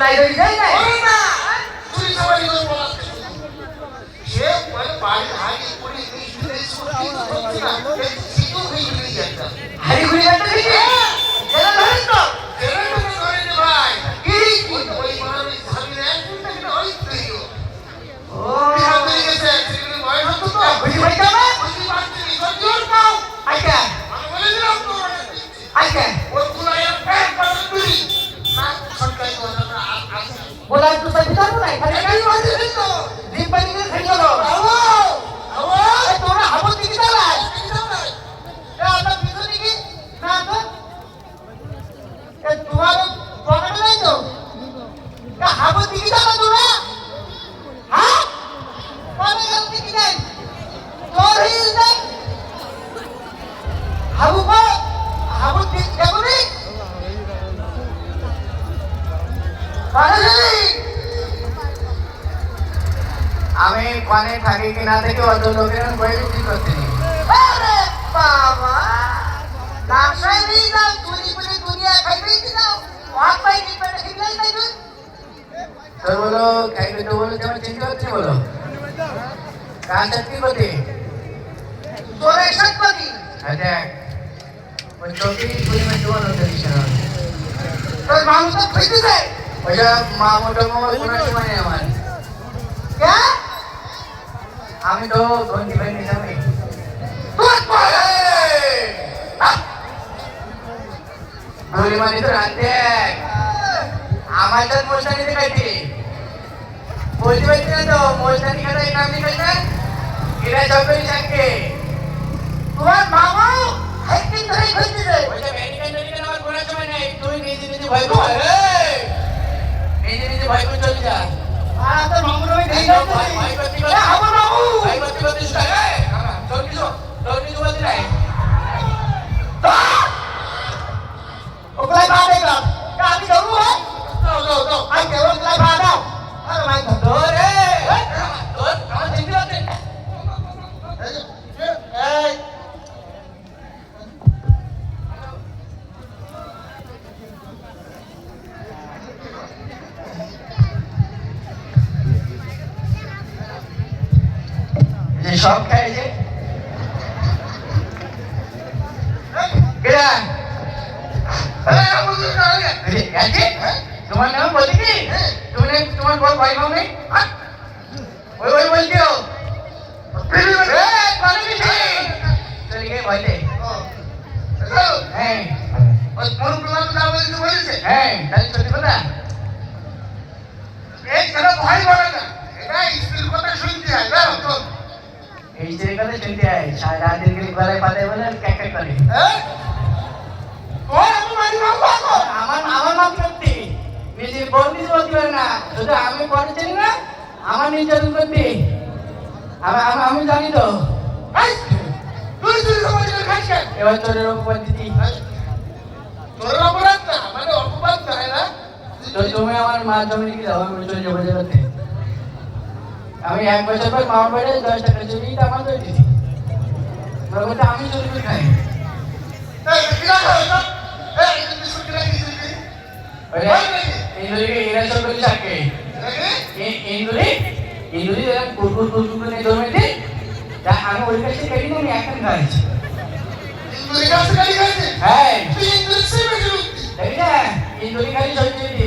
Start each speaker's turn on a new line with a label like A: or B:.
A: লাই হয়ে যায় না
B: না তুই সবাই বলাতে সে বাড়ি হারিয়ে পড়ে এই সত্যি না সিটু হয়ে গেছে
A: হারি ঘুরে যাচ্ছে কি কেন ধরেন তো
B: ধরে নে ভাই কি ওই মানুষ ভাবি না এটা ওই তুইও
A: ও
B: সামনে গেছে সেগুলো ভয় হতো তো
A: বুঝি ভাই যাবে
B: বুঝি পাচ্ছি নি সত্যি পাও
A: আচ্ছা
B: আমি বলে দিলাম তো
A: আচ্ছা
B: ওই কুলাইয়া প্যাক করে তুই না সরকারি কথা আছে
A: বলা তো সব ভিতর না খালি
B: এই বাজে তো
A: ডিপ পানি করে খাই গেল
B: আও আও
A: এই তোরা হাবো দিকে চালাই এ আমরা পিছনে কি না তো এ তোমার পকেটে নাই তো এ হাবো দিকে চালা তোরা হ্যাঁ কোনে গেল দিকে নাই তোর হিল নাই হাবু কো হাবু দিকে যাবো রে
C: আমি কোনে থাকি কি না থেকে অত লোকের বই বিক্রি করতে নি
A: আরে বাবা ব্যবসায় নিয়ে যাও চুরি করে দুনিয়া খাইবেই কি যাও ওয়াক পাই কি পেটে খিলাই তাই তুই
C: তো বলো খাইবে তো বলো তোমার চিন্তা হচ্ছে বলো কাজ কি করতে
A: তোর এসব করি
C: আচ্ছা ওই চৌকি পরিমাণ তোমার হতে দিচ্ছে না
A: তোর মানুষ তো খাইতে যায়
C: ওইটা মা মোটো মামা কোনো সময় নেই আমার
A: কে
C: আমি তো গন্ডি ভাই নিজামে
A: তোর পরে
C: পরিমাণে তো রাখতে আমার তো মোস্তানি দেখাইতে বলতে পারছি না তো মোস্তানি খাতা এই নাম লিখাইছে এরা চৌকি থাকে
A: তোমার মামা হাইতে ধরে খাইতে যায়
C: ওইটা মেডিকেল মেডিকেল আমার কোনো সময় নেই তুই নিজে নিজে ভয় কর নিজে নিজে ভয় করে চলে যা
A: আর তোর মামুর ওই দেই
C: ভয়
A: যাচ্ছে
C: ভয় করতে
A: এ আমার মামু
C: ভয় করতে করতে শুনে চল কিছু চল কিছু বলতে নাই
A: ওগুলাই বাদ দেগা আমি ধরু হ্যাঁ দাও আই কে ওগুলাই বাদ দাও আরে মাই ধর
C: তোরে তোর আমার চিন্তা হচ্ছে
B: এই
C: যে সব খায় যে কেডা তোমার নাম বলছি কি তুমি তোমার বল ভাই ভাই নেই ওই ওই বলছো চলে গিয়ে বলতে হ্যাঁ
B: ওই কোন প্লান না বলতে বলেছে
C: হ্যাঁ তাহলে সত্যি কথা
B: এই কেন ভয় বলে না এটা স্ত্রীর কথা শুনতে হয় না তো
C: এই যে কথা শুনতে হয় সারা রাতের গেলে গলায় পাতে বলে ক্যাক ক্যাক করে
B: হ্যাঁ ওই আমি মারি নাম বাবা
C: আমার আমার নাম সত্যি নিজের বন্ধু বলতে পারে না শুধু আমি পরে চিনি না আমার নির্যাতন করতে আমি জানি তো
B: এই তুই তুই সমাজ খাইছ
C: এবার তোরের উপর দিদি
B: তোর অপরাধ না মানে অপরাধ না না
C: তো তুমি আমার মা জমি লিখে দাও আমি চলে যাবো জেলাতে আমি 1 বছর পর মামার বাড়ি 10 টাকা চুরি আমার তো দিদি ওরা বলতে আমি চুরি করে খাই
B: এই কিরা হলো এই তুমি শুনতে কি শুনতে
C: ইন্দুরিকে এরা সব করে থাকে ইন্দুরি এরা কুকুর কুকুর করে জমে দিই তা আমি ওই কাছে কেটে আমি এখন খাইছি
B: ইন্দুরি কাছে গালি খাইছে
C: হ্যাঁ
B: তুই ইন্দুরি সে বেজে
C: দেখি না ইন্দুরি খালি